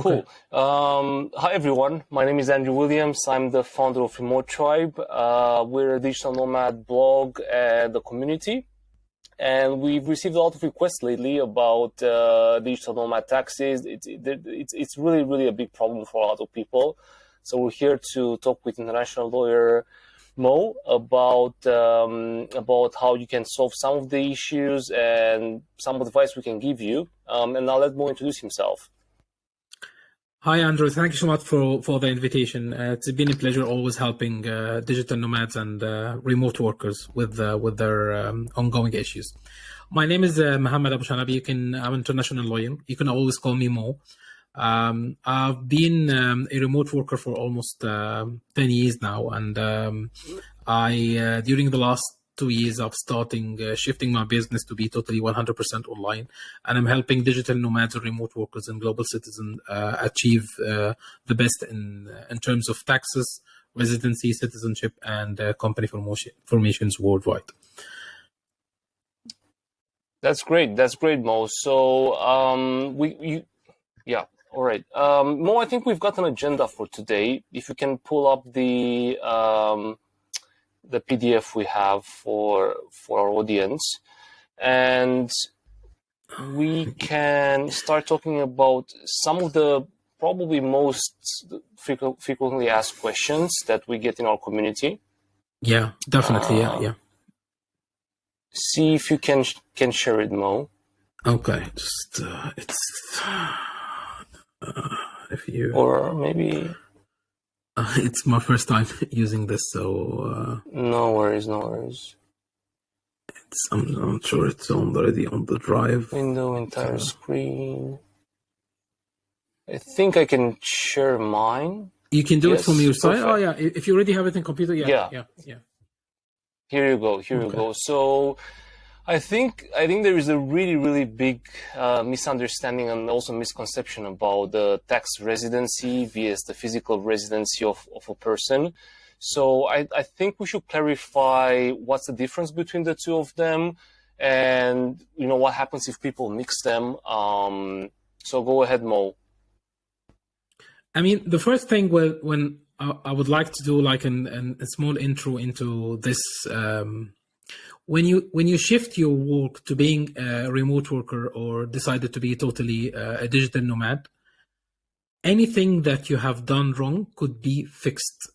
Cool. Hi, everyone. My name is Andrew Williams. I'm the founder of Remote Tribe. We're a digital nomad blog and the community. And we've received a lot of requests lately about digital nomad taxes. It's really, really a big problem for a lot of people. So we're here to talk with international lawyer Mo about how you can solve some of the issues and some advice we can give you. And I'll let Mo introduce himself. Hi, Andrew. Thank you so much for the invitation. It's been a pleasure always helping digital nomads and remote workers with their ongoing issues. My name is Mohamed Aboshanab. I'm an international lawyer. You can always call me Mo. I've been a remote worker for almost 10 years now. And I during the last 2 years, I've started shifting my business to be totally 100% online, and I'm helping digital nomads or remote workers and global citizens achieve the best in terms of taxes, residency, citizenship, and company formations worldwide. That's great. That's great, Mo. So yeah. All right. Mo, I think we've got an agenda for today. If you can pull up the PDF we have for our audience, and we can start talking about some of the probably most frequently asked questions that we get in our community. Yeah, definitely. Yeah. See if you can share it, Mo. Okay, just if you or maybe. It's my first time using this, so no worries. I'm sure it's already on the drive. Window entire screen. I think I can share mine. You can do it from your side. Perfect. Oh yeah, if you already have it in computer, yeah. Here you go. So I think there is a really, really big misunderstanding and also misconception about the tax residency versus the physical residency of a person. So I think we should clarify what's the difference between the two of them, and what happens if people mix them. So go ahead, Mo. I mean, the first thing when I would like to do like a small intro into this. When you shift your work to being a remote worker or decided to be totally a digital nomad, anything that you have done wrong could be fixed.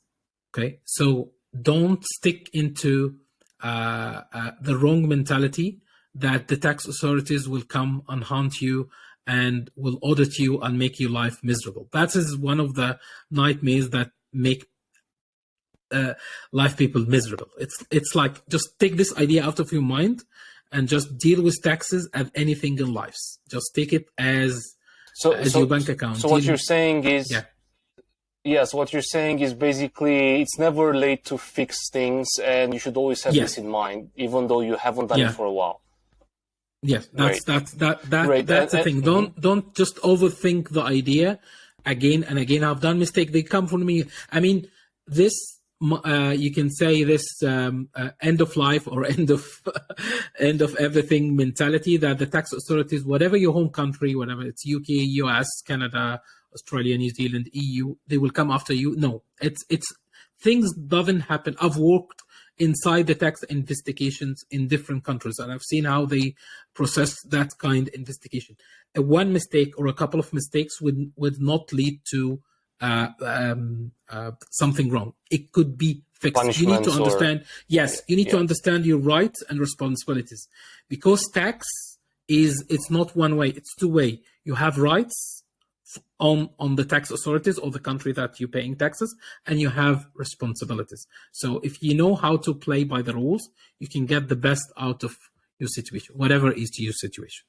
Okay, so don't stick into the wrong mentality that the tax authorities will come and haunt you and will audit you and make your life miserable. That is one of the nightmares that make life people miserable. It's like, just take this idea out of your mind and just deal with taxes as anything in life. Just take it as your bank account. So what you're saying is, so what you're saying is basically it's never late to fix things, and you should always have this in mind, even though you haven't done it for a while. Yes, that's the thing. Don't just overthink the idea again and again. I've done mistake. They come from me. I mean, this. You can say this end of life or end of everything mentality that the tax authorities, whatever your home country, whatever it's UK, US, Canada, Australia, New Zealand, EU, they will come after you. No, it's things doesn't happen. I've worked inside the tax investigations in different countries, and I've seen how they process that kind of investigation. One mistake or a couple of mistakes would not lead to something wrong. It could be fixed. You need to understand. You need to understand your rights and responsibilities, because tax it's not one way; it's two way. You have rights on the tax authorities or the country that you're paying taxes, and you have responsibilities. So if you know how to play by the rules, you can get the best out of your situation, whatever is your situation.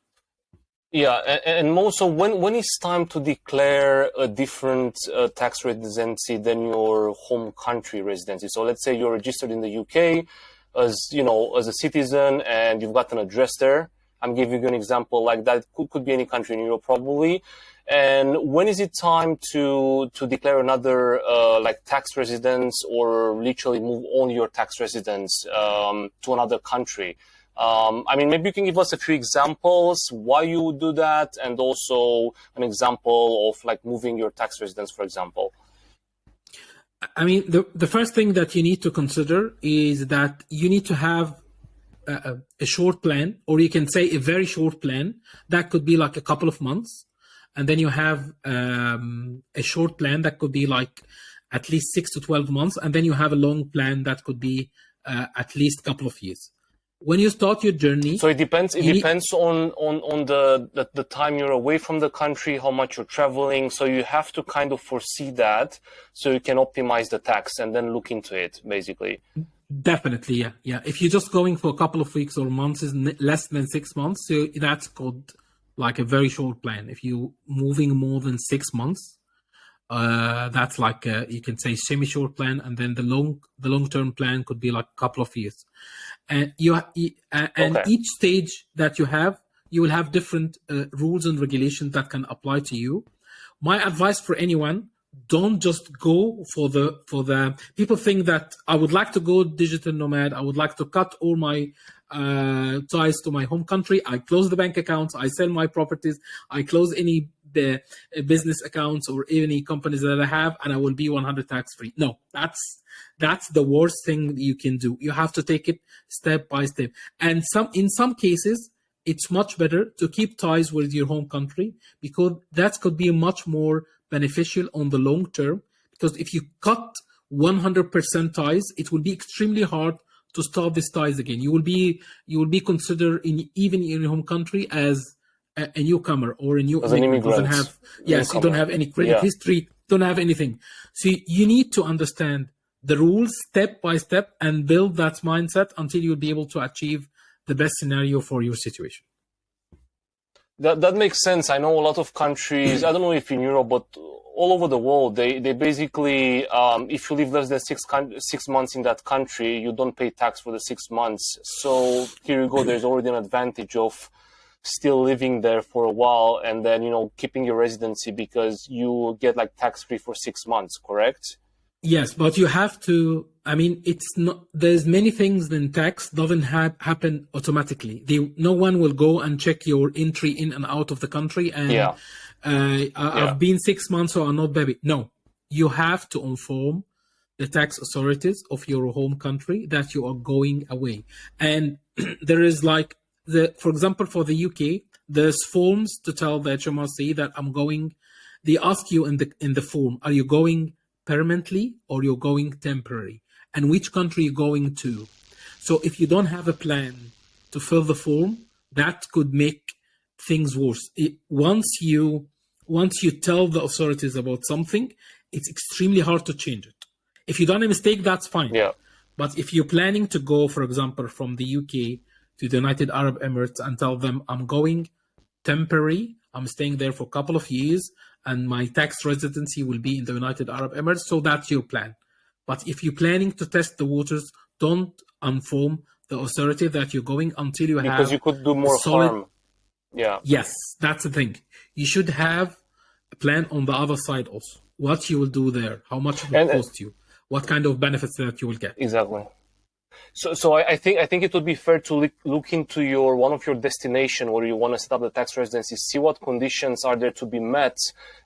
Yeah, and also when it's time to declare a different tax residency than your home country residency. So let's say you're registered in the UK as a citizen, and you've got an address there. I'm giving you an example like that. Could be any country in Europe probably. And when is it time to declare another like tax residence, or literally move only your tax residence to another country? I mean, maybe you can give us a few examples why you would do that, and also an example of like moving your tax residence, for example. I mean, the first thing that you need to consider is that you need to have a short plan, or you can say a very short plan that could be like a couple of months, and then you have a short plan that could be like at least 6 to 12 months, and then you have a long plan that could be at least a couple of years. When you start your journey, so it depends. It depends on the time you're away from the country, how much you're traveling. So you have to kind of foresee that, so you can optimize the tax and then look into it, basically. Definitely, yeah. If you're just going for a couple of weeks or months, is less than 6 months, so that's called like a very short plan. If you're moving more than 6 months, that's like you can say semi-short plan, and then the long-term plan could be like a couple of years. And Okay. each stage that you will have different rules and regulations that can apply to you. My advice for anyone: don't just go for the people think that I would like to go digital nomad. I would like to cut all my ties to my home country. I close the bank accounts. I sell my properties. I close any business accounts or any companies that I have, and I will be 100 tax free. No, that's the worst thing you can do. You have to take it step by step. And in some cases, it's much better to keep ties with your home country, because that could be much more beneficial on the long term. Because if you cut 100% ties, it will be extremely hard to start these ties again. You will be considered even in your home country as a newcomer or a new immigrant. Doesn't have you don't have any credit history, don't have anything. So you need to understand the rules step by step and build that mindset until you'll be able to achieve the best scenario for your situation. That makes sense. I know a lot of countries, I don't know if in Europe, but all over the world, they basically, if you live less than 6 months in that country, you don't pay tax for the 6 months. So here you go, there's already an advantage of still living there for a while, and then, keeping your residency, because you get like tax free for 6 months, correct? Yes, but you have to, I mean, it's not, there's many things in tax doesn't happen automatically. No one will go and check your entry in and out of the country and I've been 6 months, so I'm not baby. No, you have to inform the tax authorities of your home country that you are going away. And there is like, for example, for the UK, there's forms to tell the HMRC that I'm going. They ask you in the form, are you going permanently or you're going temporary, and which country you're going to. So if you don't have a plan to fill the form, that could make things worse. Once you tell the authorities about something, it's extremely hard to change it. If you done a mistake, that's fine. Yeah. But if you're planning to go, for example, from the UK to the United Arab Emirates and tell them I'm going temporary, I'm staying there for a couple of years, and my tax residency will be in the United Arab Emirates, so that's your plan. But if you're planning to test the waters, don't inform the authority that you're going until you have... Because you could do more harm. Yeah. Yes, that's the thing. You should have a plan on the other side also. What you will do there, how much it will cost you, what kind of benefits that you will get. Exactly. So I think it would be fair to look into one of your destination where you want to set up the tax residency, see what conditions are there to be met,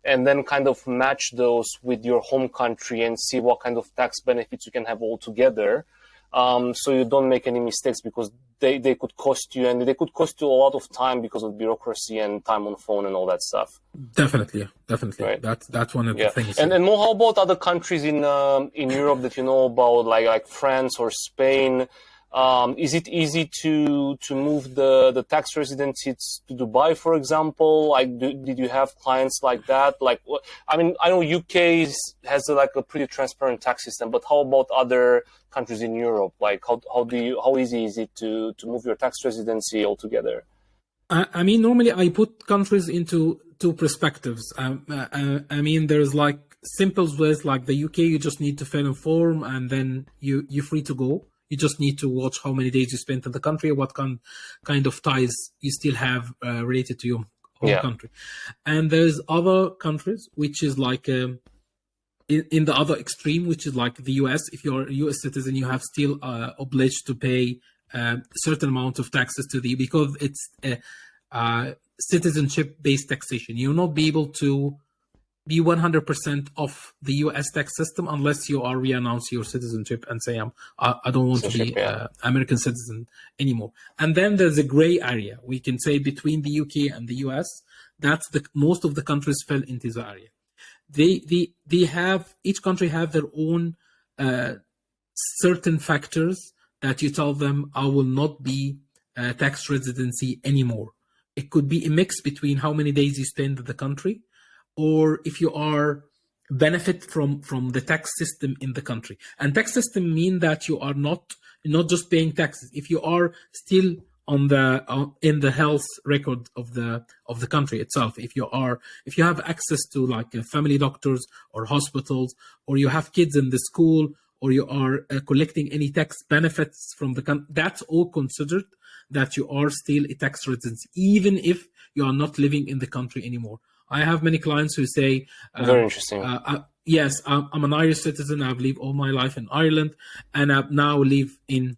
and then kind of match those with your home country and see what kind of tax benefits you can have all together. So you don't make any mistakes, because they could cost you, and they could cost you a lot of time because of bureaucracy and time on phone and all that stuff. Definitely. Right. That's one of the things. And Mo, how about other countries in Europe that you know about, like France or Spain? Is it easy to move the tax residencies to Dubai, for example? Like, did you have clients like that? Like, I mean, I know UK has a pretty transparent tax system, but how about other countries in Europe? Like, how easy is it to move your tax residency altogether? I mean, normally I put countries into two perspectives. I mean, there's like simple ways, like the UK, you just need to fill a form and then you're free to go. You just need to watch how many days you spent in the country, what kind of ties you still have related to your home country. And there's other countries, which is like in the other extreme, which is like the US. If you're a US citizen, you have still obliged to pay certain amount of taxes to the, because it's citizenship-based taxation. You'll not be able to be 100% of the US tax system unless you are re-announce your citizenship and say, I don't want to be American citizen anymore. And then there's a gray area. We can say between the UK and the US, that's most of the countries fell into the area. They have, each country have their own certain factors that you tell them, I will not be tax residency anymore. It could be a mix between how many days you spend in the country, or if you are benefit from the tax system in the country. And tax system mean that you are not just paying taxes. If you are still on the in the health record of the country itself, if you have access to like family doctors or hospitals, or you have kids in the school, or you are collecting any tax benefits from the country, that's all considered that you are still a tax resident, even if you are not living in the country anymore. I have many clients who say, very interesting. Yes, I'm an Irish citizen. I've lived all my life in Ireland, and I now live in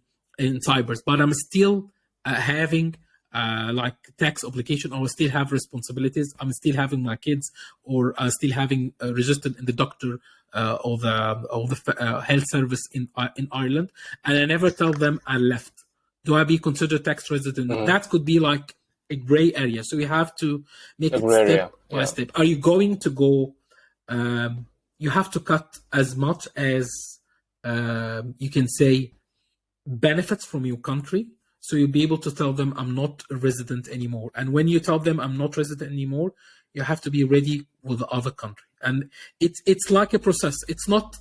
Cyprus, but I'm still having like tax obligation, or still have responsibilities. I'm still having my kids, or still having registered in the doctor or the health service in Ireland, and I never tell them I left. Do I be considered tax resident? Mm-hmm. That could be like a gray area. So we have to make it step by step. Are you going to go? You have to cut as much as you can say benefits from your country. So you'll be able to tell them, I'm not a resident anymore. And when you tell them I'm not resident anymore, you have to be ready with the other country. And it's like a process. It's not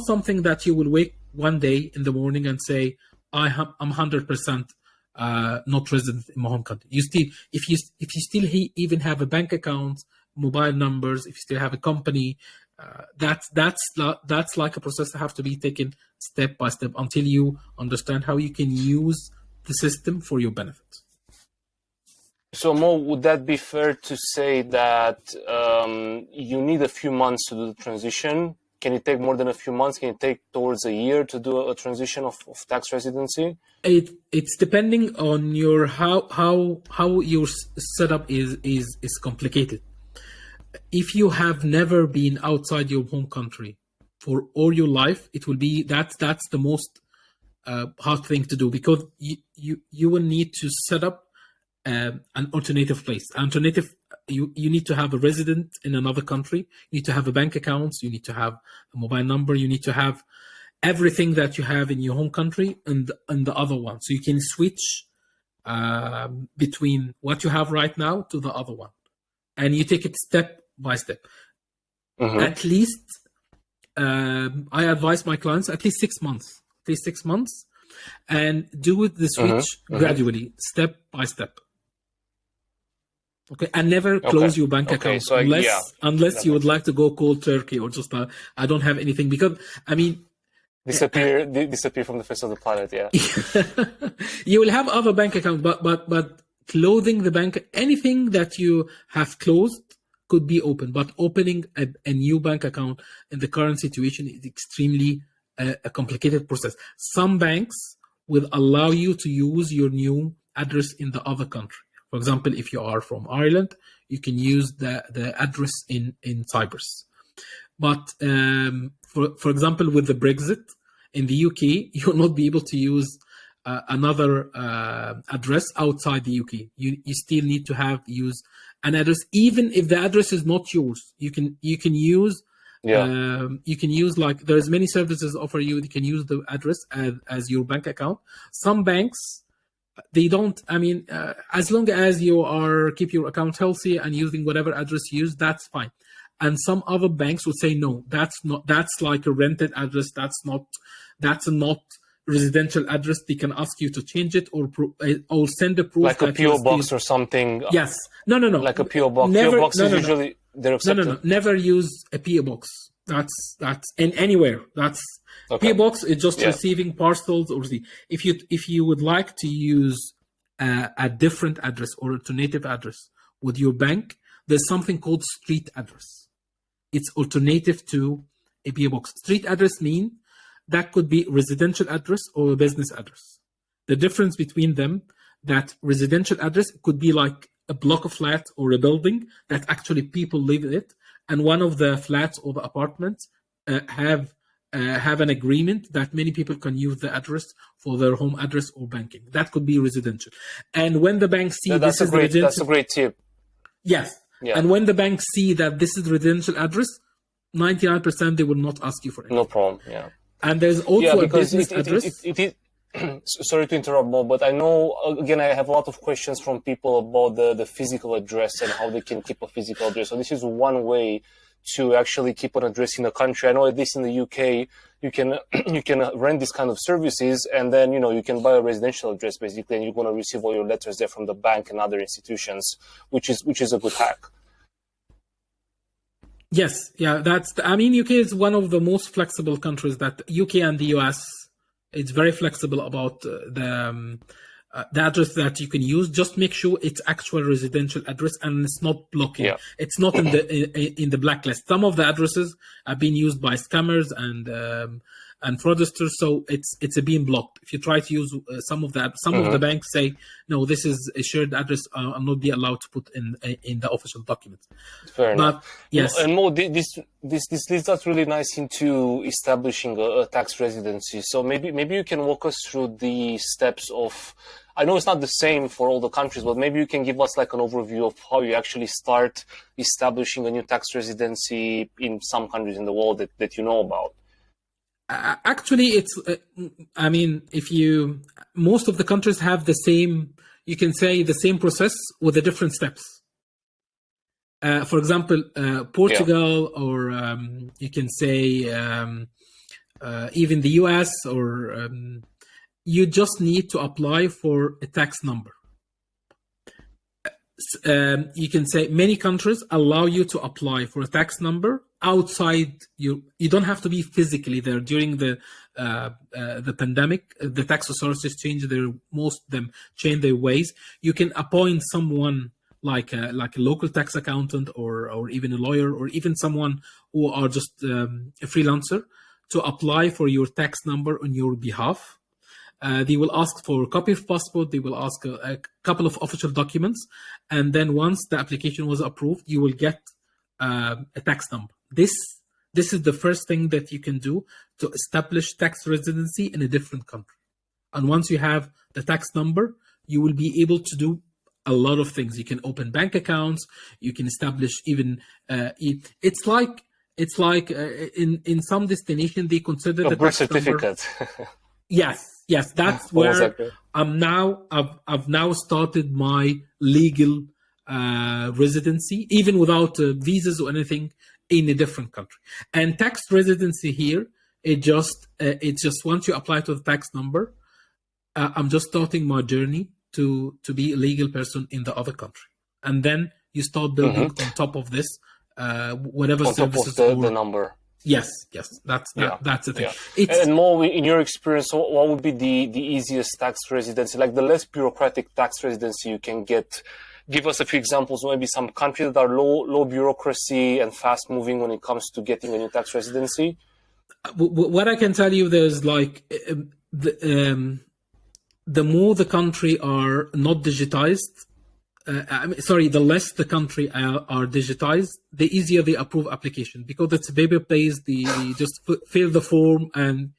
something that you will wake one day in the morning and say, I'm 100% not resident in my home country. You still, if you still even have a bank account, mobile numbers, if you still have a company, that's like a process that have to be taken step by step until you understand how you can use the system for your benefit. So Mo, would that be fair to say that you need a few months to do the transition? Can it take more than a few months? Can it take towards a year to do a transition of tax residency? It's depending on your how your setup is complicated. If you have never been outside your home country for all your life, it will be that's the most hard thing to do, because you will need to set up an alternative place. You need to have a resident in another country. You need to have a bank account. You need to have a mobile number. You need to have everything that you have in your home country and the other one. So you can switch between what you have right now to the other one. And you take it step by step. Mm-hmm. At least, I advise my clients at least 6 months. At least 6 months. And do the switch gradually, step by step. Okay, and never close your bank account unless you would like to go cold turkey, or just I don't have anything, because I mean disappear from the face of the planet. Yeah, you will have other bank accounts, but closing the bank, anything that you have closed could be open, but opening a new bank account in the current situation is extremely a complicated process. Some banks will allow you to use your new address in the other country. For example, if you are from Ireland, you can use the address in Cyprus. But for example, with the Brexit in the UK, you'll not be able to use another address outside the UK. You still need to use an address, even if the address is not yours. You can use like there's many services offer you. You can use the address as your bank account. Some banks, they don't. I mean, as long as you keep your account healthy and using whatever address you use, that's fine. And some other banks would say no, that's like a rented address. That's not residential address. They can ask you to change it or send a proof, like a PO box or something. Yes, no. Like a PO box. PO boxes usually they're accepted. No. Never use a PO box. That's in anywhere. That's PO box is just receiving parcels or if you would like to use a different address or alternative address with your bank, there's something called street address. It's alternative to a PO box. Street address mean that could be residential address or a business address. The difference between them, that residential address could be like a block of flats or a building that actually people live in it, and one of the flats or the apartments have an agreement that many people can use the address for their home address or banking. That could be residential. And when the banks see that's a great tip. Yes. Yeah. And when the banks see that this is residential address, 99% they will not ask you for it. No problem. Yeah. And there's also a business address. Sorry to interrupt, Mo, but I know, again, I have a lot of questions from people about the physical address and how they can keep a physical address. So this is one way to actually keep an address in the country. I know at least in the UK, you can rent this kind of services, and then you can buy a residential address basically, and you're going to receive all your letters there from the bank and other institutions, which is a good hack. Yes, yeah, UK is one of the most flexible countries. That UK and the US, it's very flexible about the address that you can use. Just make sure it's actual residential address and it's not blocking. Yeah. It's not in the blacklist. Some of the addresses are being used by scammers and fraudsters, so it's being blocked. If you try to use some of the banks say no, this is a shared address. I'm not be allowed to put in the official documents. Fair enough. Yes, and Mo, this leads us really nice into establishing a tax residency. So maybe you can walk us through the steps of. I know it's not the same for all the countries, but maybe you can give us like an overview of how you actually start establishing a new tax residency in some countries in the world that you know about. Actually, it's. Most of the countries have the same. You can say the same process with the different steps. For example, Portugal, or you can say even the US, or you just need to apply for a tax number. You can say many countries allow you to apply for a tax number outside. You don't have to be physically there. During the pandemic, the tax authorities changed their ways. You can appoint someone like a local tax accountant, or even a lawyer, or even someone who are just a freelancer, to apply for your tax number on your behalf. They will ask for a copy of passport. They will ask a couple of official documents, and then once the application was approved, you will get a tax number. This is the first thing that you can do to establish tax residency in a different country. And once you have the tax number, you will be able to do a lot of things. You can open bank accounts. You can establish even. It's like in some destination they consider a the birth tax certificate. Yes, that's where exactly. I've now started my legal residency, even without visas or anything, in a different country. And tax residency here, it's just once you apply to the tax number, I'm just starting my journey to be a legal person in the other country, and then you start building on top of this whatever on services top of the number. Yes, that's the thing. Yeah. And Mo, in your experience, what would be the easiest tax residency, like the less bureaucratic tax residency you can get? Give us a few examples, maybe some countries that are low bureaucracy and fast moving when it comes to getting a new tax residency. What I can tell you, there's like the more the country are not digitized. The less the country are digitized, the easier they approve application, because it's paper-based. They just fill the form, and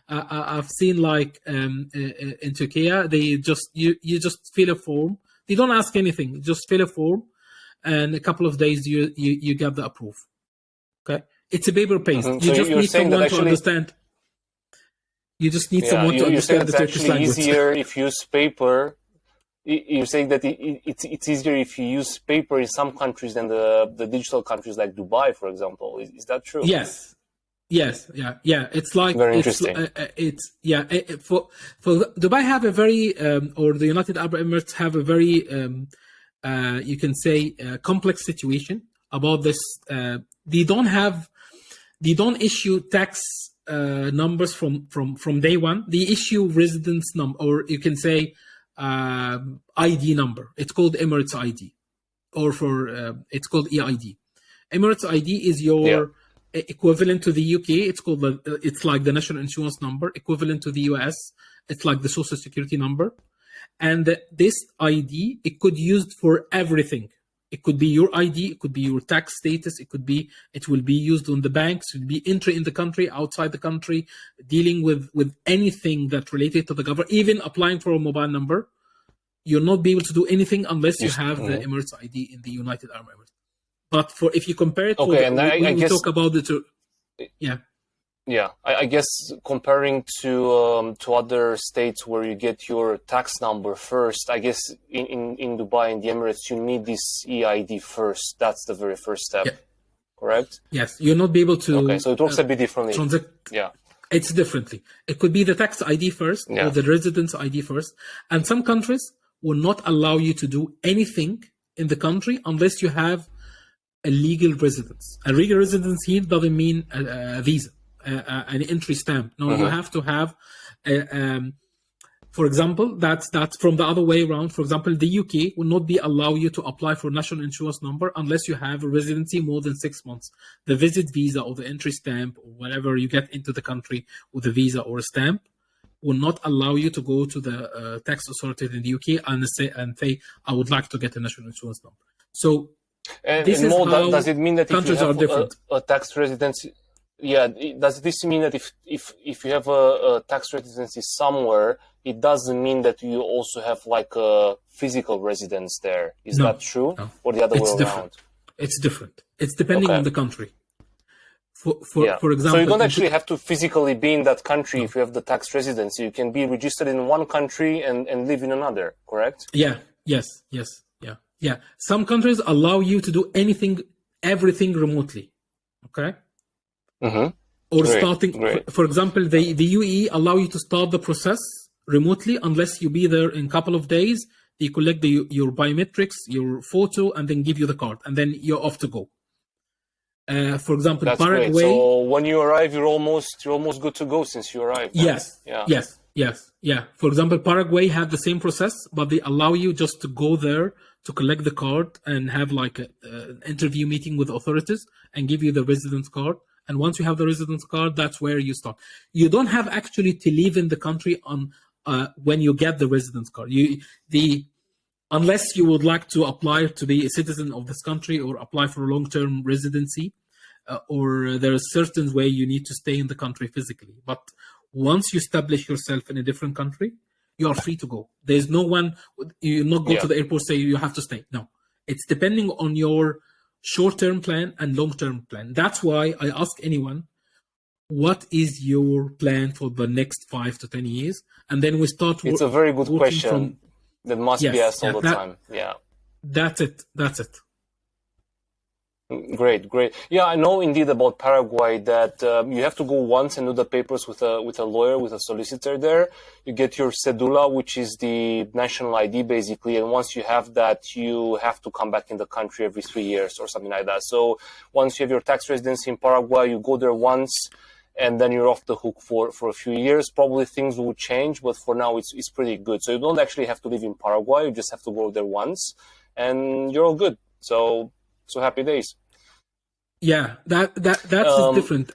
I've seen like in Turkey, they just you just fill a form. They don't ask anything, just fill a form, and a couple of days you get the approve. Okay, it's a paper-based. You just need someone to understand. You just need someone to understand the Turkish language. It's easier if you use paper. You're saying that it's easier if you use paper in some countries than the digital countries like Dubai, for example. Is that true? Yes. Yeah. It's like very interesting. For Dubai have a very or the United Arab Emirates have a very you can say complex situation about this. They don't issue tax numbers from day one. They issue residence number, or you can say ID number. It's called Emirates ID, or it's called EID. Emirates ID is your Equivalent to the UK, it's like the national insurance number. Equivalent to the US, it's like the social security number. And this ID, it could be used for everything. It could be your ID, it could be your tax status, it will be used on the banks, it will be entry in the country, outside the country, dealing with anything that related to the government, even applying for a mobile number. You'll not be able to do anything unless you have the Emirates ID in the United Arab Emirates. But if you compare it to we talk about the two, I guess comparing to other states where you get your tax number first, I guess in Dubai, in the Emirates, you need this EID first. That's the very first step, correct? Yes, you'll not be able to. Okay, so it works a bit differently. It's differently. It could be the tax ID first or the residence ID first. And some countries will not allow you to do anything in the country unless you have a legal residence. A legal residence here doesn't mean a visa. An entry stamp. No, you have to have, for example, that's from the other way around. For example, the UK will not allow you to apply for national insurance number unless you have a residency more than 6 months. The visit visa or the entry stamp or whatever you get into the country with a visa or a stamp will not allow you to go to the tax authorities in the UK and say, I would like to get a national insurance number. So this is how does it mean that countries are different? A tax residency? Yeah, does this mean that if you have a tax residency somewhere, it doesn't mean that you also have like a physical residence there? Is that true? No. Or the other way around? It's different. It's depending on the country. For example, so you don't actually have to physically be in that country if you have the tax residency. You can be registered in one country and live in another, correct? Yes. Some countries allow you to do everything remotely. Okay. Or starting, for example, the UAE allow you to start the process remotely unless you be there in a couple of days. They collect your biometrics, your photo, and then give you the card, and then you're off to go. For example, that's Paraguay. Great. So when you arrive, you're almost good to go since you arrived. Yes. For example, Paraguay had the same process, but they allow you just to go there to collect the card and have like an interview meeting with authorities and give you the residence card. And once you have the residence card, that's where you start. You don't have actually to live in the country on when you get the residence card. Unless you would like to apply to be a citizen of this country or apply for a long-term residency, or there is certain way you need to stay in the country physically. But once you establish yourself in a different country, you are free to go. There's no one, you not go to the airport, say you have to stay. No, it's depending on your short-term plan and long-term plan. That's why I ask anyone, what is your plan for the next 5 to 10 years? And then we start. It's a very good question that must be asked all the time. Yeah, that's it. Great. Yeah, I know indeed about Paraguay that you have to go once and do the papers with a lawyer, with a solicitor there. You get your cedula, which is the national ID basically, and once you have that, you have to come back in the country every 3 years or something like that. So once you have your tax residency in Paraguay, you go there once, and then you're off the hook for a few years. Probably things will change, but for now it's pretty good. So you don't actually have to live in Paraguay; you just have to go there once, and you're all good. So happy days. Yeah, that's different.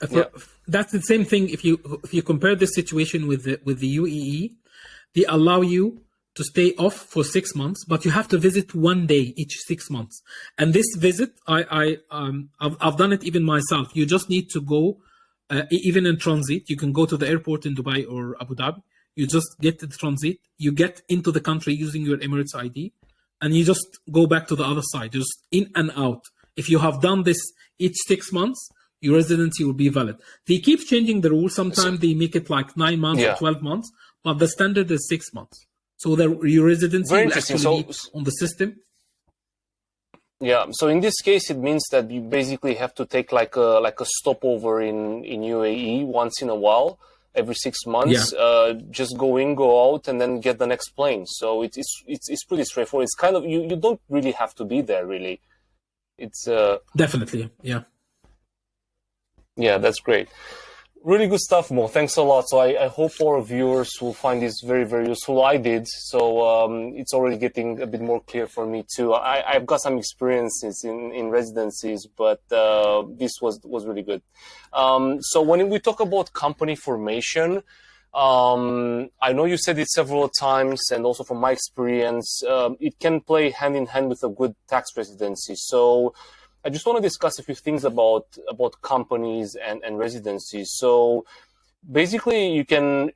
That's the same thing. If you compare this situation with the UAE, they allow you to stay off for 6 months, but you have to visit 1 day each 6 months. And this visit, I've done it even myself. You just need to go, even in transit. You can go to the airport in Dubai or Abu Dhabi. You just get the transit. You get into the country using your Emirates ID, and you just go back to the other side, just in and out. If you have done this each 6 months, your residency will be valid. They keep changing the rules. Sometimes they make it like 9 months or 12 months, but the standard is 6 months. So your residency will actually be on the system. Yeah. So in this case, it means that you basically have to take like a stopover in UAE once in a while, every 6 months. Just go in, go out, and then get the next plane. So it's pretty straightforward. It's kind of you don't really have to be there really. It's definitely, yeah, that's great. Really good stuff, Mo. Thanks a lot. So I hope our viewers will find this very, very useful. I did. So it's already getting a bit more clear for me too. I've got some experiences in residencies, but this was really good. So when we talk about company formation, I know you said it several times, and also from my experience, it can play hand in hand with a good tax residency. So I just want to discuss a few things about companies and residencies. So basically, you can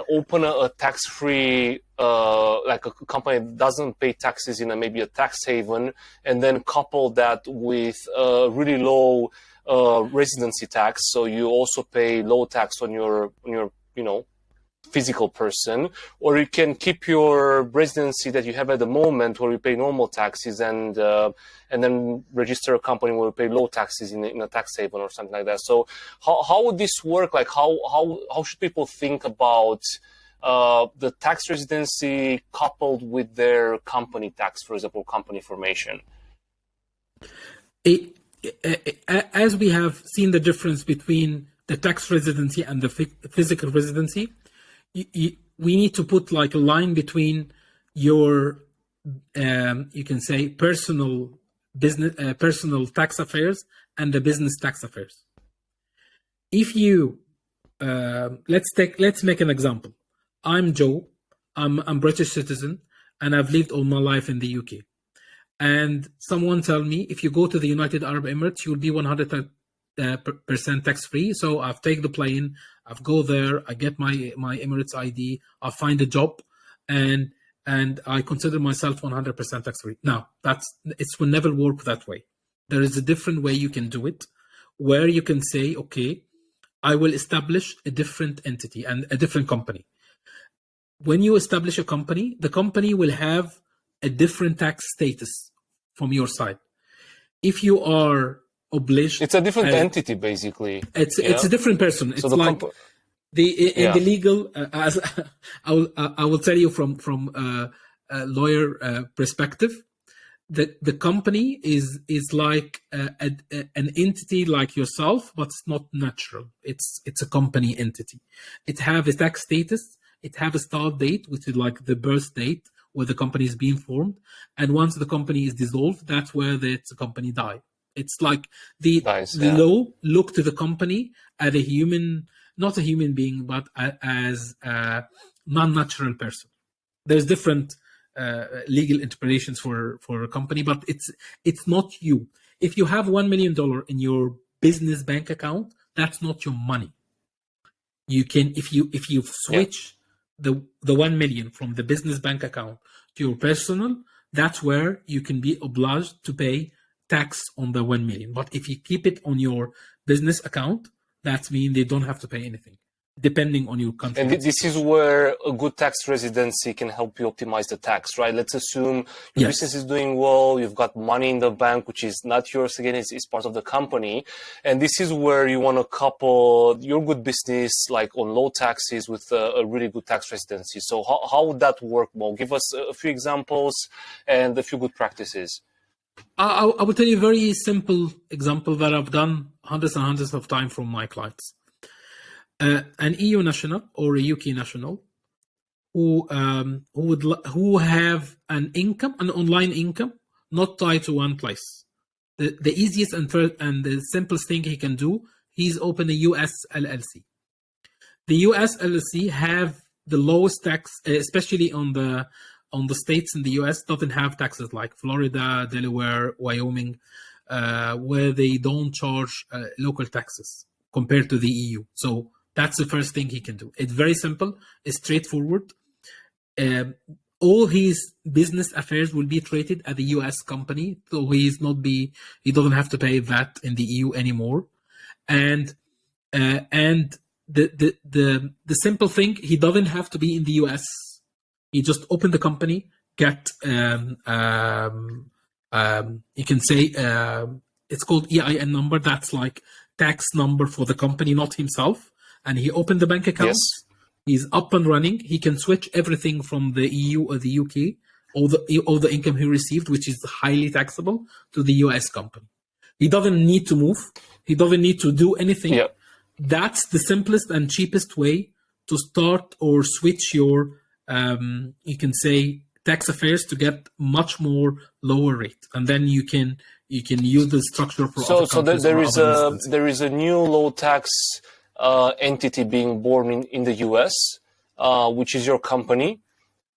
open a tax-free like a company that doesn't pay taxes in maybe a tax haven, and then couple that with a really low residency tax. So you also pay low tax on your physical person, or you can keep your residency that you have at the moment where you pay normal taxes and then register a company where you pay low taxes in a tax haven or something like that. So how would this work? Like how should people think about the tax residency coupled with their company tax, for example, company formation? As we have seen the difference between the tax residency and the physical residency, we need to put like a line between your, you can say, personal tax affairs and the business tax affairs. If you, let's make an example. I'm Joe. I'm British citizen, and I've lived all my life in the UK. And someone tell me, if you go to the United Arab Emirates, you'll be 100% tax free. So I've taken the plane, I've go there, I get my Emirates ID, I find a job, and I consider myself 100% tax free. Now it will never work that way. There is a different way you can do it, where you can say, okay, I will establish a different entity and a different company. When you establish a company, the company will have a different tax status from your side. If you are obliged, it's a different entity, basically. It's a different person. It's like the legal. As I will tell you from a lawyer perspective, that the company is like an entity like yourself, but it's not natural. It's a company entity. It have a tax status. It have a start date, which is like the birth date where the company is being formed. And once the company is dissolved, that's where the company die. It's like the law look to the company as a human, not a human being, but as a non-natural person. There's different legal interpretations for a company, but it's not you. If you have $1 million in your business bank account, that's not your money. You can, if you switch the 1 million from the business bank account to your personal, that's where you can be obliged to pay tax on the 1 million. But if you keep it on your business account, that means they don't have to pay anything, depending on your country. And this is where a good tax residency can help you optimize the tax, right? Let's assume your business is doing well, you've got money in the bank, which is not yours again, it's part of the company. And this is where you want to couple your good business, like on low taxes, with a really good tax residency. So how would that work, Mo? Give us a few examples and a few good practices. I will tell you a very simple example that I've done hundreds and hundreds of times from my clients. An EU national or a UK national who have an income, an online income, not tied to one place. The easiest and the simplest thing he can do, he's open a US LLC. The US LLC have the lowest tax, especially on the states in the US, doesn't have taxes like Florida, Delaware, Wyoming, where they don't charge local taxes compared to the EU. So that's the first thing he can do. It's very simple. It's straightforward. All his business affairs will be treated as a US company, so he doesn't have to pay VAT in the EU anymore. And the simple thing, he doesn't have to be in the US. He just open the company, get you can say it's called EIN number. That's like tax number for the company, not himself. And he opened the bank account. Yes. He's up and running. He can switch everything from the EU or the UK, all the income he received, which is highly taxable, to the US company. He doesn't need to move. He doesn't need to do anything. Yeah. that's the simplest and cheapest way to start or switch your, you can say, tax affairs to get much more lower rate, and then you can use the structure for other countries. So there is a new low tax entity being born in the US, which is your company.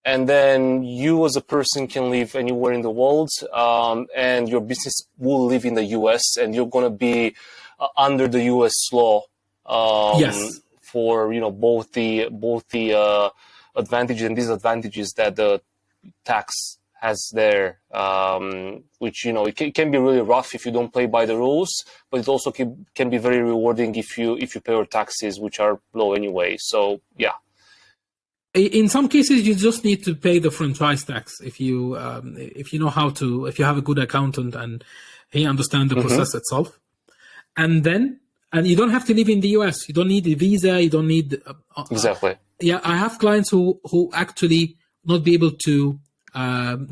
And then you as a person can live anywhere in the world, and your business will live in the US, and you're going to be under the US law. Yes. For both the advantages and disadvantages that the tax has there, which it can be really rough if you don't play by the rules, but it also can be very rewarding if you pay your taxes, which are low anyway. So yeah. In some cases, you just need to pay the franchise tax if you know how to, if you have a good accountant and he understands the process itself, and you don't have to live in the US. You don't need a visa. You don't need exactly. Yeah, I have clients who actually not be able to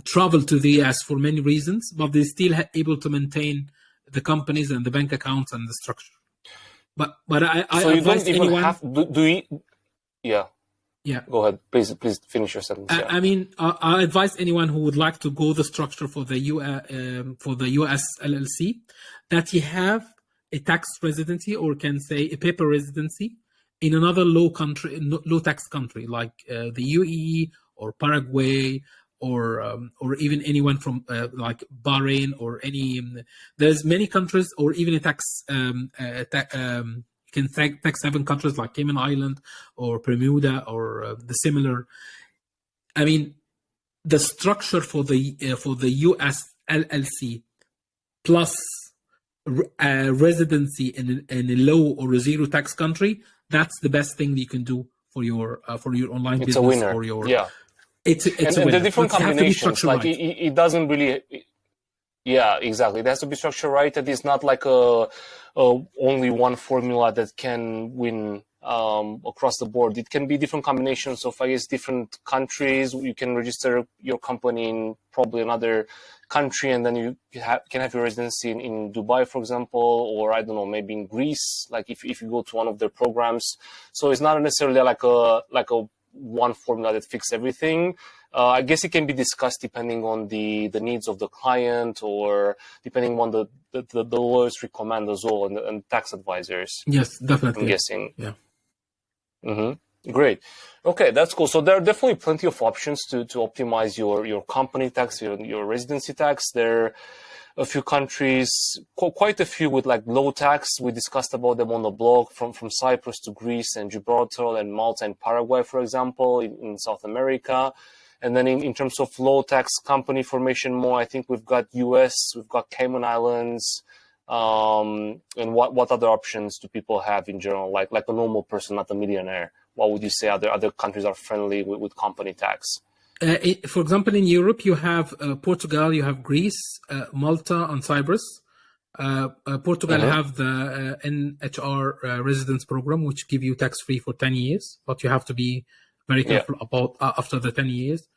travel to the US for many reasons, but they still able to maintain the companies and the bank accounts and the structure. But I so you advise don't even anyone, have do you, yeah. Yeah. Go ahead, please finish your sentence. Yeah. I mean, I advise anyone who would like to go the structure for the US LLC that you have a tax residency, or can say a paper residency, in another low tax country like the UAE or Paraguay, or even anyone from like Bahrain or any. There's many countries, or even a tax. Can tax 7 countries like Cayman Island or Bermuda or the similar. I mean, the structure for the US LLC plus residency in a low or a zero tax country, that's the best thing you can do for your online it's business. A winner. Or your yeah. It's a winner. The different combinations, like right. it doesn't really. Yeah, exactly. It has to be structured right. That is not like only one formula that can win across the board. It can be different combinations of, I guess, different countries. You can register your company in probably another country, and then you can have your residency in Dubai, for example, or I don't know, maybe in Greece. Like if you go to one of their programs. So it's not necessarily like a one formula that fixes everything. I guess it can be discussed depending on the needs of the client, or depending on the lawyers recommend as well, and tax advisors. Yes, definitely. I'm guessing. Yeah. Mm-hmm. Great. Okay, that's cool. So there are definitely plenty of options to optimize your company tax, your residency tax. There are a few countries, quite a few with like low tax. We discussed about them on the blog, from Cyprus to Greece and Gibraltar and Malta and Paraguay, for example, in South America. And then in terms of low tax company formation, more, I think we've got US, we've got Cayman Islands, and what other options do people have in general, like a normal person, not a millionaire? What would you say other countries are friendly with company tax? For example, in Europe, you have Portugal, you have Greece, Malta, and Cyprus. Portugal have the NHR residence program, which give you tax-free for 10 years, but you have to be very careful about after the 10 years.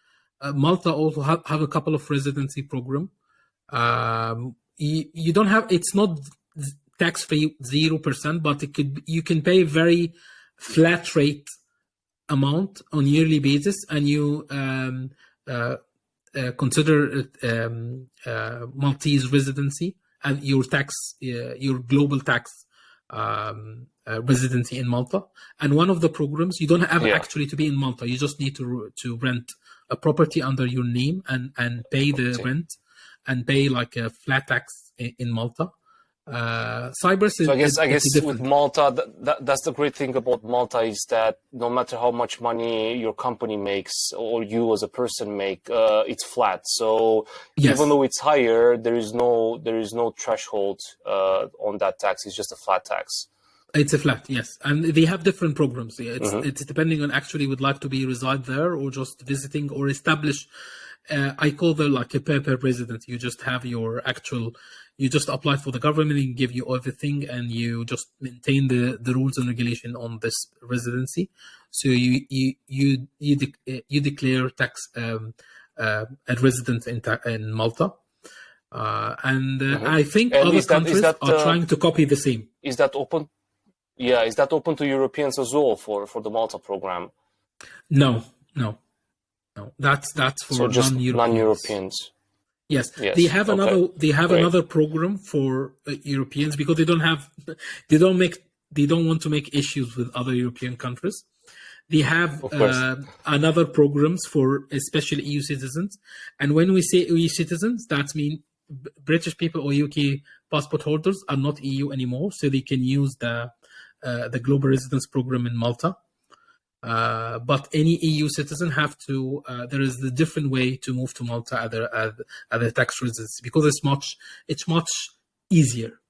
Malta also have a couple of residency program. You don't have, it's not tax-free 0%, but you can pay very flat rate amount on yearly basis, and you consider Maltese residency and your tax, your global tax residency in Malta. And one of the programs, you don't have actually to be in Malta. You just need to rent a property under your name and pay the rent and pay like a flat tax in Malta. Cyprus is. So I guess with Malta, that's the great thing about Malta, is that no matter how much money your company makes or you as a person make, it's flat. So even though it's higher, there is no threshold on that tax. It's just a flat tax. It's a flat, yes, and they have different programs. It's depending on actually would like to be reside there or just visiting or establish. I call them like a paper resident. You just have your actual. You just apply for the government and give you everything, and you just maintain the rules and regulation on this residency. So you declare tax a resident in Malta, and I think other countries are trying to copy the same. Is that open? Yeah, is that open to Europeans as well for the Malta program? No, no, no. That's So for just non-Europeans. non-Europeans. Yes, Yes. Okay. they have Great. another program for Europeans because they don't want to make issues with other European countries. They have Of course. another programs for especially EU citizens. And when we say EU citizens, that means British people or UK passport holders are not EU anymore, so they can use the global residence program in Malta. But any EU citizen have to. There is a different way to move to Malta at a tax residency because it's much easier.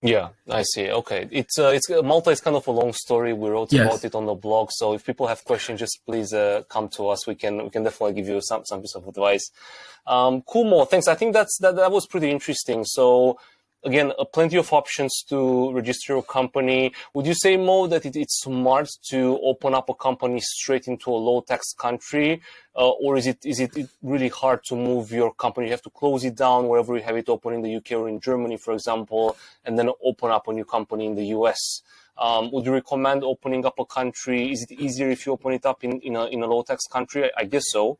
Yeah, I see. Okay, it's Malta is kind of a long story. We wrote Yes. about it on the blog. So if people have questions, just please come to us. We can definitely give you some piece of advice. Cool, Mo. Thanks. I think that was pretty interesting. So again, plenty of options to register your company. Would you say, Mo, that it's smart to open up a company straight into a low tax country, or is it really hard to move your company? You have to close it down wherever you have it open in the UK or in Germany, for example, and then open up a new company in the US. Would you recommend opening up a country? Is it easier if you open it up in a low tax country? I guess so.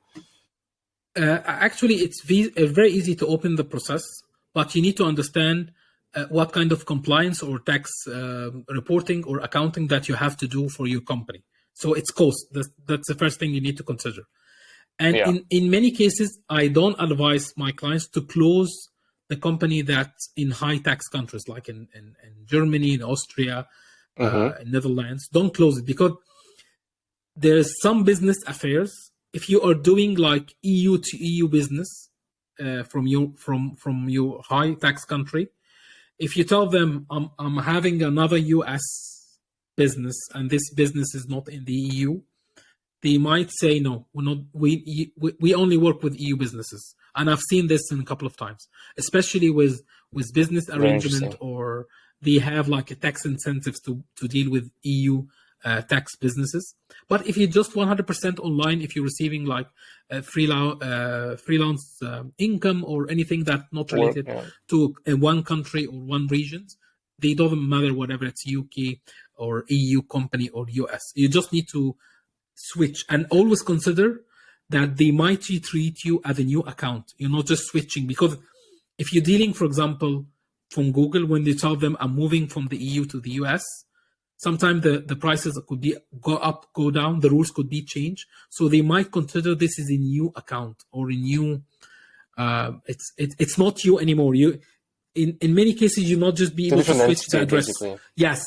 Actually, it's very easy to open the process, but you need to understand what kind of compliance or tax reporting or accounting that you have to do for your company. So it's cost. That's the first thing you need to consider. And Yeah. in many cases, I don't advise my clients to close the company that's in high tax countries, like in Germany, in Austria, in Netherlands. Don't close it because there's some business affairs. If you are doing like EU to EU business from your high tax country, if you tell them I'm having another US business and this business is not in the EU, they might say no. We're not. We only work with EU businesses, and I've seen this in a couple of times, especially with business arrangement, or they have like a tax incentives to deal with EU tax businesses. But if you're just 100% online, if you're receiving like freelance income or anything that's not related to one country or one region, they don't matter whatever it's UK or EU company or US. You just need to switch and always consider that they might treat you as a new account. You're not just switching, because if you're dealing, for example, from Google, when they tell them I'm moving from the EU to the US, sometimes the prices could be go up, go down, the rules could be changed. So they might consider this is a new account or a new, it's not you anymore. You, in many cases, you not just be able to switch the address. Basically. Yes.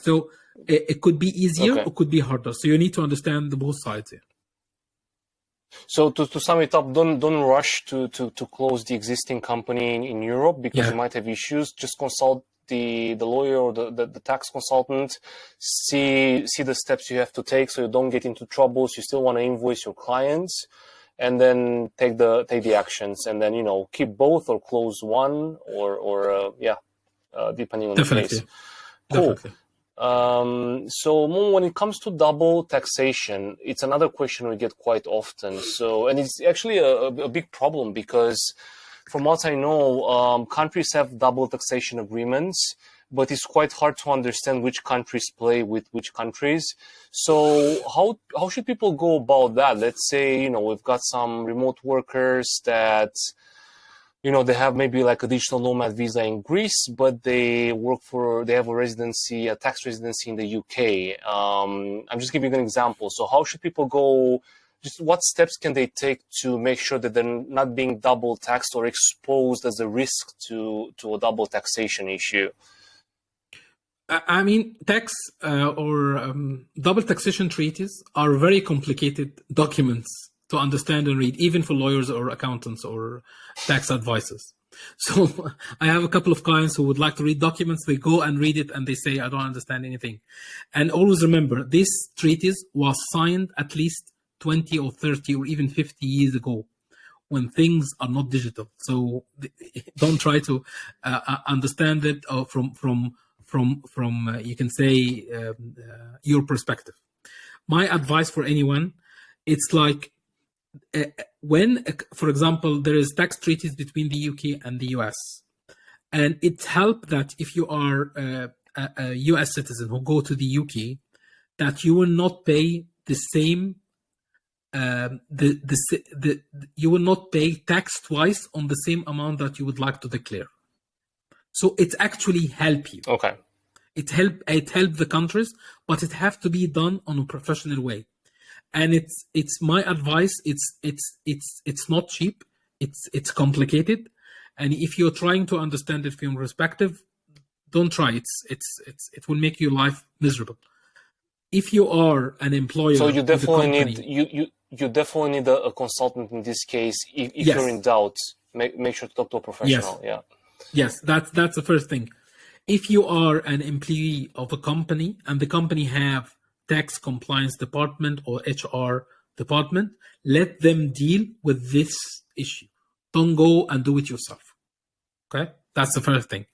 So it could be easier or could be harder. So you need to understand the both sides here. So to sum it up, don't rush to close the existing company in Europe, because you might have issues. Just consult the lawyer or the tax consultant, see the steps you have to take so you don't get into troubles. You still want to invoice your clients, and then take the actions, and then keep both or close one or depending on the case. Cool. Definitely. So when it comes to double taxation, it's another question we get quite often. So, and it's actually a big problem, because from what I know, countries have double taxation agreements, but it's quite hard to understand which countries play with which countries. So how should people go about that? Let's say, we've got some remote workers that, they have maybe like a digital nomad visa in Greece, but they have a tax residency in the UK. I'm just giving you an example. So how should people go? Just what steps can they take to make sure that they're not being double taxed or exposed as a risk to a double taxation issue? I mean, tax or double taxation treaties are very complicated documents to understand and read, even for lawyers or accountants or tax advisors. So I have a couple of clients who would like to read documents. They go and read it and they say, I don't understand anything. And always remember, this treaties was signed at least 20 or 30 or even 50 years ago, when things are not digital. So don't try to understand it from you can say your perspective. My advice for anyone, it's like when, for example, there is tax treaties between the UK and the US, And it helped that if you are a US citizen who go to the UK, that you will not pay the same, you will not pay tax twice on the same amount that you would like to declare. So it actually help you. Okay. It help the countries, but it have to be done on a professional way. And it's my advice. It's not cheap. It's complicated, and if you're trying to understand it from your perspective, don't try. It will make your life miserable. If you are an employer, so you definitely you definitely need a consultant in this case. If yes. You're in doubt, make sure to talk to a professional. Yes. Yes, that's the first thing. If you are an employee of a company and the company have tax compliance department or HR department, let them deal with this issue. Don't go and do it yourself. Okay, that's the first thing.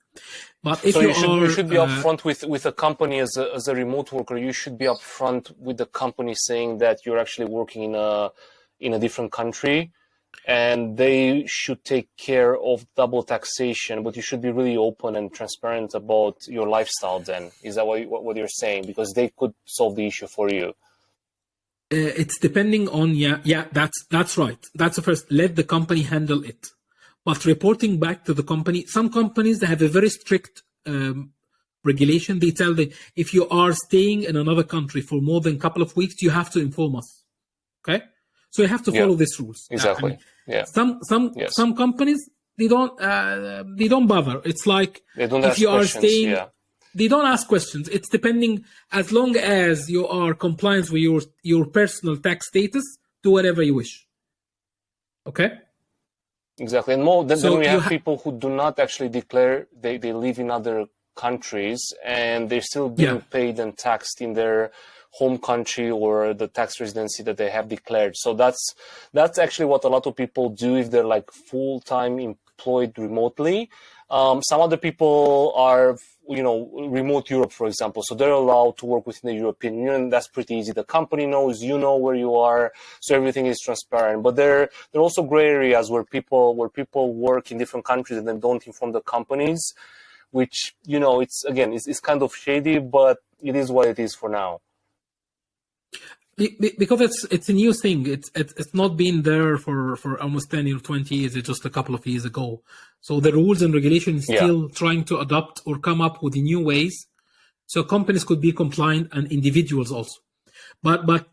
But if so you you should be upfront with a company as a remote worker. You should be upfront with the company saying that you're actually working in a different country, and they should take care of double taxation. But you should be really open and transparent about your lifestyle. Then is that what you're saying? Because they could solve the issue for you. It's depending on that's right. That's the first. Let the company handle it. But reporting back to the company, some companies, they have a very strict regulation. They tell that if you are staying in another country for more than a couple of weeks, you have to inform us. Okay, so you have to follow these rules. Exactly. Some companies they don't bother. It's like they don't if ask you are questions, staying. They don't ask questions. It's depending, as long as you are compliant with your personal tax status, do whatever you wish. Okay? Exactly. And then we have people who do not actually declare, they live in other countries and they're still being paid and taxed in their home country or the tax residency that they have declared. So that's actually what a lot of people do if they're like full-time employed remotely. Some other people are, remote Europe, for example. So they're allowed to work within the European Union. That's pretty easy. The company knows, where you are. So everything is transparent. But there are also gray areas where people work in different countries and then don't inform the companies, which, it's kind of shady, but it is what it is for now. Because it's a new thing. It's not been there for almost 10 or 20 years. It's just a couple of years ago. So the rules and regulations still trying to adopt or come up with new ways. So companies could be compliant and individuals also. But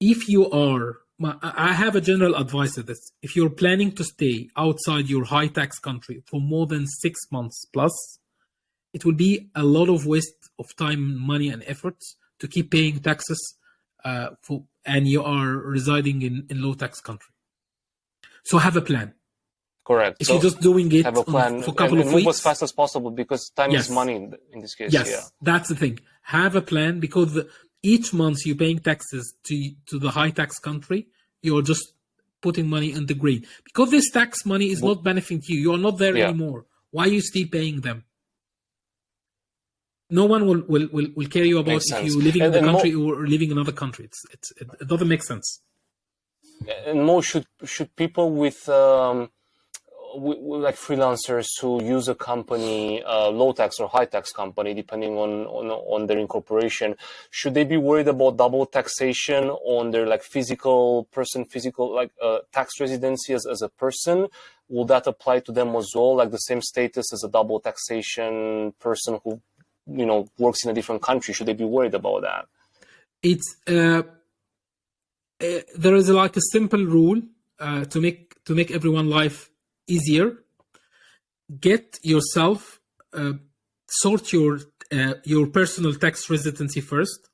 if you are, I have a general advice to this. If you're planning to stay outside your high tax country for more than 6 months plus, it will be a lot of waste of time, money, and efforts to keep paying taxes. And you are residing in low tax country. So have a plan. Correct. If you're just doing it have a plan for a couple of weeks. Move as fast as possible because time is money in this case. Yes, that's the thing. Have a plan because each month you're paying taxes to the high tax country, you're just putting money in the green. Because this tax money is not benefiting you. You are not there anymore. Why are you still paying them? No one will care you about if you're living in the country or living in another country. It doesn't make sense. And more should people with like freelancers who use a company, low tax or high tax company, depending on their incorporation, should they be worried about double taxation on their like physical tax residency as a person? Will that apply to them as well, like the same status as a double taxation person who works in a different country? Should they be worried about that? It's there is like a simple rule to make everyone's life easier. Get yourself sort your personal tax residency first,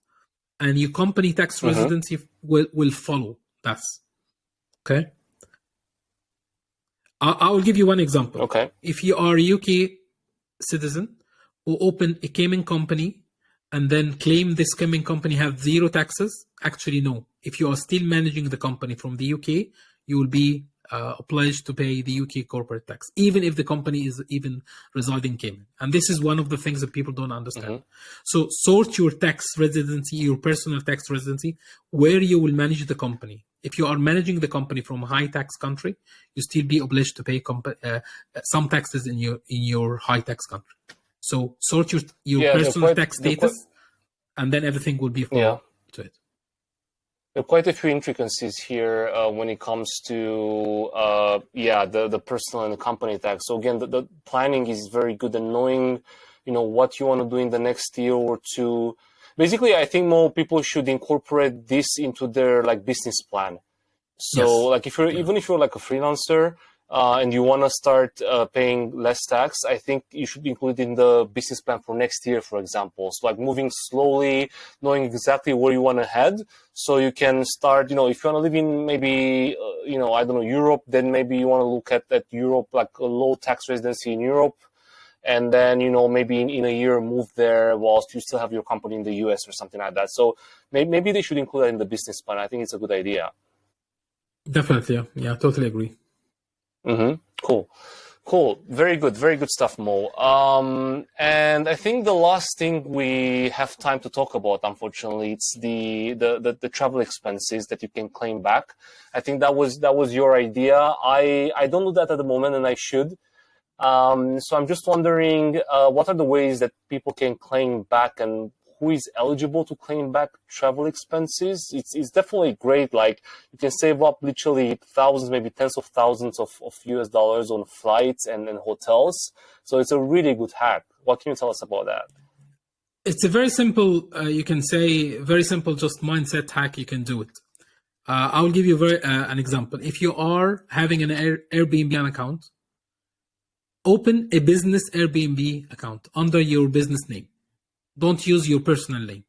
and your company tax residency will follow. That's okay. I will give you one example. Okay. If you are a UK citizen who open a Cayman company and then claim this Cayman company have zero taxes, actually no. If you are still managing the company from the UK, you will be obliged to pay the UK corporate tax, even if the company is even residing in Cayman. And this is one of the things that people don't understand. So sort your tax residency, your personal tax residency, where you will manage the company. if you are managing the company from a high tax country, you still be obliged to pay some taxes in your high tax country. So sort your personal tax status, and then everything will be followed to it. There are quite a few intricacies here when it comes to the personal and the company tax. So again, the planning is very good, and knowing, what you want to do in the next year or two. Basically, I think more people should incorporate this into their business plan. So even if you're like a freelancer and you want to start paying less tax, I think you should include it in the business plan for next year, for example. So moving slowly, knowing exactly where you want to head, so you can start, if you want to live in maybe, I don't know, Europe, then maybe you want to look at Europe, like a low tax residency in Europe. And then, maybe in a year move there whilst you still have your company in the US or something like that. So maybe they should include that in the business plan. I think it's a good idea. Definitely, yeah, totally agree. Cool. Very good stuff, Mo. And I think the last thing we have time to talk about, unfortunately, it's the travel expenses that you can claim back. I think that was your idea. I don't do that at the moment, and I should. So I'm just wondering, what are the ways that people can claim back, and who is eligible to claim back travel expenses? It's definitely great. You can save up literally thousands, maybe tens of thousands of US dollars on flights and hotels. So it's a really good hack. What can you tell us about that? It's a very simple, you can say, very simple, just mindset hack. You can do it. I'll give you an example. If you are having an Airbnb account, open a business Airbnb account under your business name. Don't use your personal name.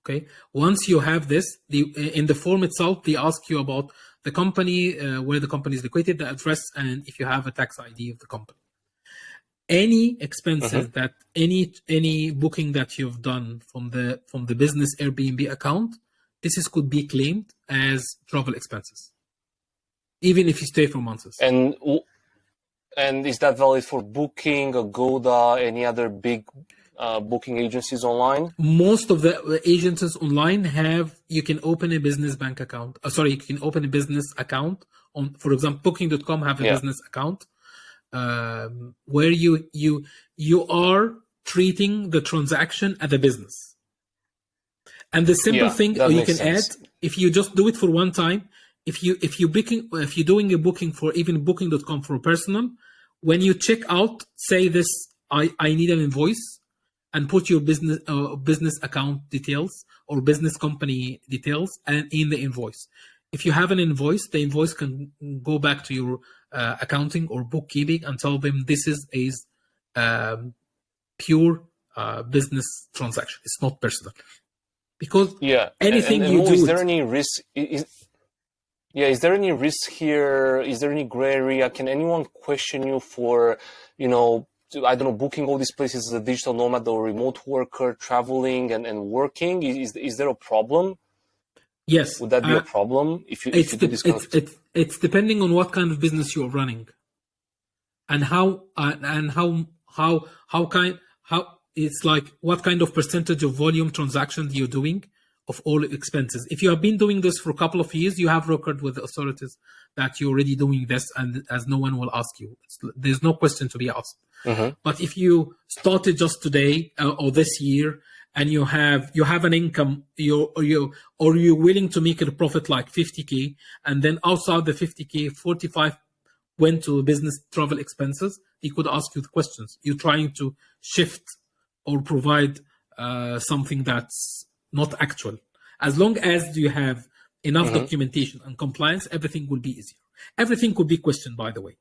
Okay. Once you have this, in the form itself, they ask you about the company, where the company is located, the address, and if you have a tax ID of the company. Any expenses that any booking that you've done from the business Airbnb account, could be claimed as travel expenses, even if you stay for months. And is that valid for Booking, Agoda, any other big booking agencies online? Most of the agencies online you can open a business bank account. You can open a business account on, for example, Booking.com have a business account where you are treating the transaction as a business. And the simple thing you can add, if you just do it for one time, if you're doing a booking for even Booking.com for personal, when you check out, say this, I need an invoice, and put your business account details or business company details and in the invoice. If you have an invoice, the invoice can go back to your accounting or bookkeeping and tell them this is a pure business transaction. It's not personal. Because anything you do... Is there any risk... is there any risk here? Is there any gray area? Can anyone question you for, I don't know, booking all these places as a digital nomad or remote worker, traveling and working? Is there a problem? Yes. Would that be a problem if you do this kind of... It's depending on what kind of business you're running, and how it's like what kind of percentage of volume transactions you're doing of all expenses. If you have been doing this for a couple of years, you have record with the authorities that you're already doing this, and as no one will ask you, there's no question to be asked. But if you started just today or this year, and you have an income, you're willing to make a profit like 50K, and then outside the 50K, 45 went to business travel expenses, he could ask you the questions. You're trying to shift or provide something that's not actual. As long as you have enough documentation and compliance, everything will be easier. Everything could be questioned, by the way.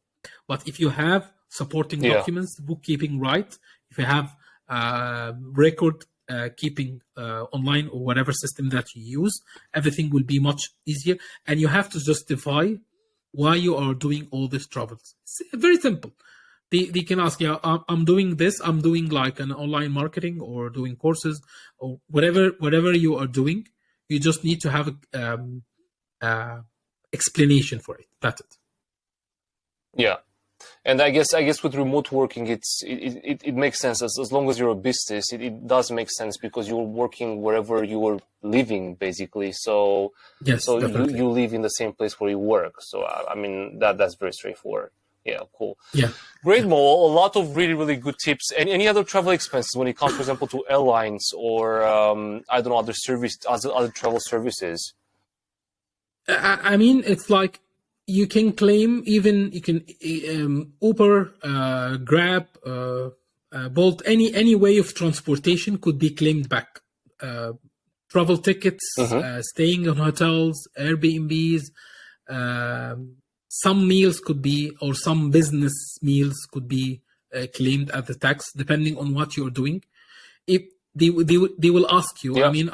But if you have supporting documents, bookkeeping right, if you have record keeping online or whatever system that you use, everything will be much easier. And you have to justify why you are doing all these travels. It's very simple. They can ask you, I'm doing this, I'm doing like an online marketing or doing courses or whatever you are doing. You just need to have a explanation for it. That's it. Yeah. And I guess with remote working, it makes sense as long as you're a business. It does make sense because you're working wherever you are living, basically. So Yes, so definitely. you live in the same place where you work. So I mean that's very straightforward. Yeah, cool. Yeah. Great, Yeah. Mo. A lot of really good tips. And any other travel expenses when it comes, for example, to airlines or I don't know, other travel services? I mean, it's like you can claim, even you can Uber, Grab, Bolt, any way of transportation could be claimed back. Travel tickets, Mm-hmm. staying in hotels, Airbnbs, um some meals could be, or some business meals could be claimed as the tax, depending on what you're doing. If they will ask you, I Yeah. mean,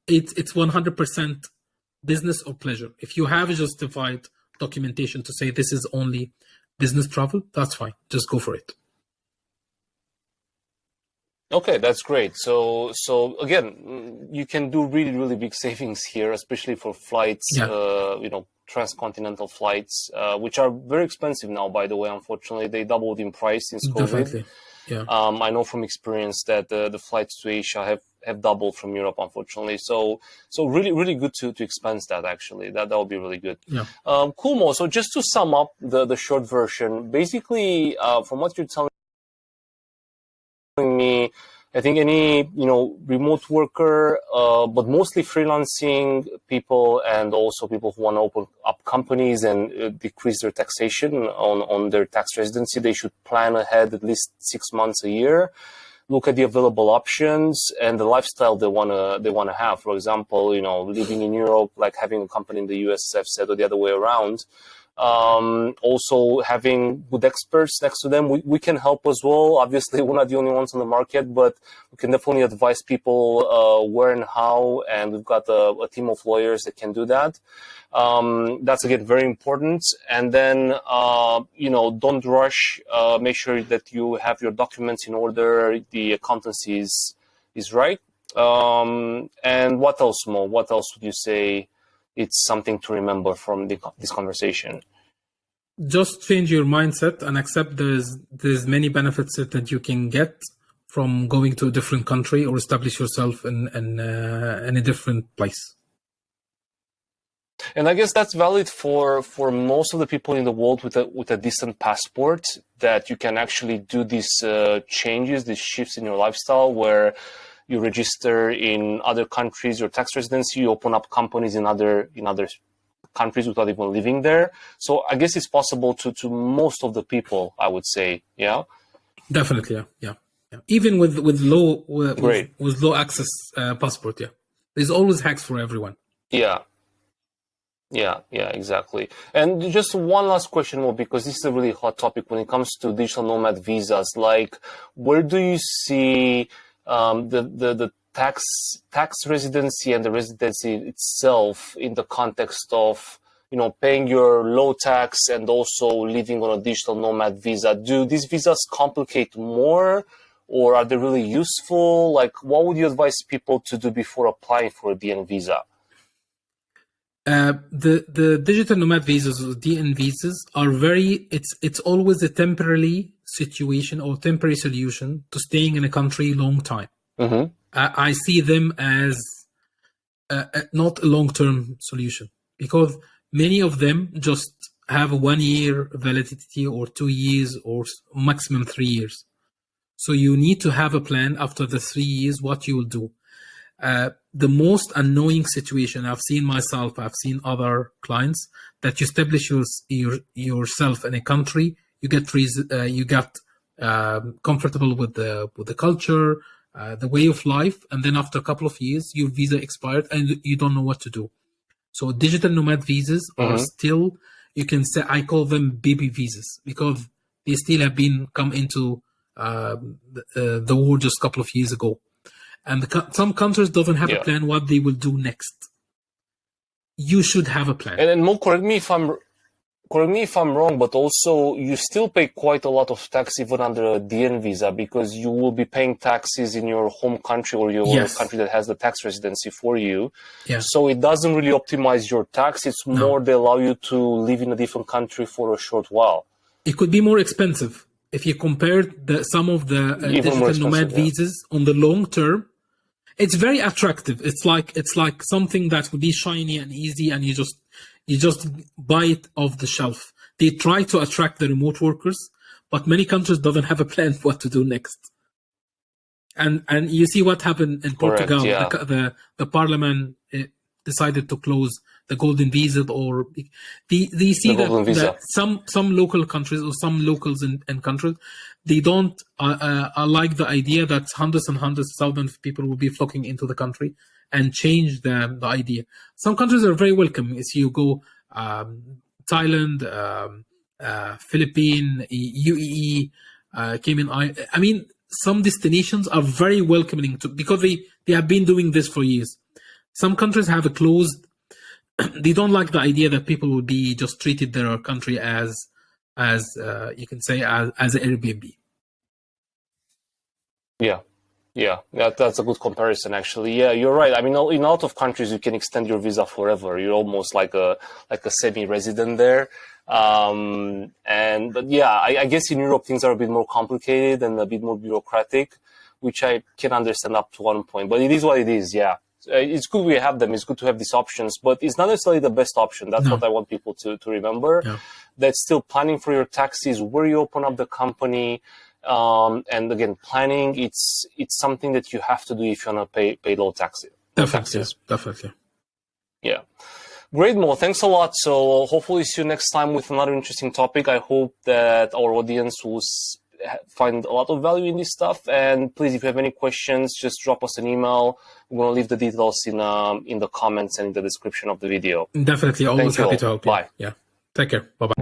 it's 100% business or pleasure. If you have a justified documentation to say this is only business travel, that's fine. Just go for it. Okay, that's great. So again, you can do really big savings here, especially for flights, Yeah, transcontinental flights, which are very expensive now, by the way. Unfortunately, they doubled in price since COVID. definitely. Yeah, I know from experience that the flights to Asia have doubled from Europe, unfortunately. So really good to expense that, actually. That would be really good. yeah. Cool, Mo. So just to sum up the short version, basically, from what you're telling me, I think any remote worker, but mostly freelancing people, and also people who want to open up companies and decrease their taxation on their tax residency, they should plan ahead at least 6 months a year. Look at the available options and the lifestyle they wanna have. For example, living in Europe, like having a company in the US, I've said, or the other way around. Also having good experts next to them, we can help as well. Obviously, we're not the only ones on the market, but we can definitely advise people where and how, and we've got a team of lawyers that can do that. That's again very important. And then don't rush. Make sure that you have your documents in order, the accountancy is right. And what else, Mo? What else would you say it's something to remember from this conversation? Just change your mindset and accept there's many benefits that you can get from going to a different country or establish yourself in a different place. And I guess that's valid for most of the people in the world with a decent passport, that you can actually do these changes, these shifts in your lifestyle, where you register in other countries, your tax residency, you open up companies in other countries without even living there. So I guess it's possible to most of the people, I would say. Yeah. Definitely, yeah. Even with low Great. with low access passport, yeah. There's always hacks for everyone. Yeah, exactly. And just one last question, Mo, because this is a really hot topic when it comes to digital nomad visas. Like, where do you see the tax residency and the residency itself in the context of paying your low tax and also living on a digital nomad visa? Do these visas complicate more, or are they really useful? Like, what would you advise people to do before applying for a DN visa? The digital nomad visas or DN visas are it's always a temporary situation or temporary solution to staying in a country long time. Mm-hmm. I see them as not a long-term solution, because many of them just have a 1 year validity or 2 years or maximum 3 years. So you need to have a plan after the 3 years what you will do. The most annoying situation I've seen myself, I've seen other clients, that you establish yourself in a country, you get comfortable with the culture, the way of life, and then after a couple of years, your visa expired and you don't know what to do. So digital nomad visas are still, you can say, I call them baby visas, because they still have come into the war just a couple of years ago. And some countries don't have a plan what they will do next. You should have a plan. And Mo, correct me if I'm wrong, but also you still pay quite a lot of tax even under a DN visa, because you will be paying taxes in your home country or your country that has the tax residency for you. Yeah. So it doesn't really optimize your tax. It's more they allow you to live in a different country for a short while. it could be more expensive if you compare some of the digital nomad visas on the long term. It's very attractive. It's like something that would be shiny and easy, and you just buy it off the shelf. They try to attract the remote workers, but many countries doesn't have a plan for what to do next. And you see what happened in Portugal. Correct, yeah. The parliament decided to close the golden visa, or they see that some local countries or some locals in countries, they don't like the idea that hundreds and hundreds of thousands of people will be flocking into the country and change the idea. Some countries are very welcoming. As you go, Thailand, Philippines, UAE, Cayman Islands. I mean, some destinations are very welcoming because they have been doing this for years. Some countries have a closed. They don't like the idea that people will be just treated their country as you can say as an Airbnb. Yeah, that's a good comparison, actually. Yeah, you're right. I mean, in a lot of countries, you can extend your visa forever. You're almost like a semi-resident there. But yeah, I guess in Europe things are a bit more complicated and a bit more bureaucratic, which I can understand up to one point. But it is what it is. Yeah, it's good we have them. It's good to have these options, but it's not necessarily the best option. That's what I want people to remember. Yeah. That's still planning for your taxes, where you open up the company. And again, planning, it's something that you have to do if you want to pay low taxes. Definitely. Yeah. Great, Mo. Thanks a lot. So hopefully see you next time with another interesting topic. I hope that our audience will find a lot of value in this stuff. And please, if you have any questions, just drop us an email. We're going to leave the details in the comments and in the description of the video. Definitely. Always happy to help you. Bye. Yeah. Take care. Bye-bye.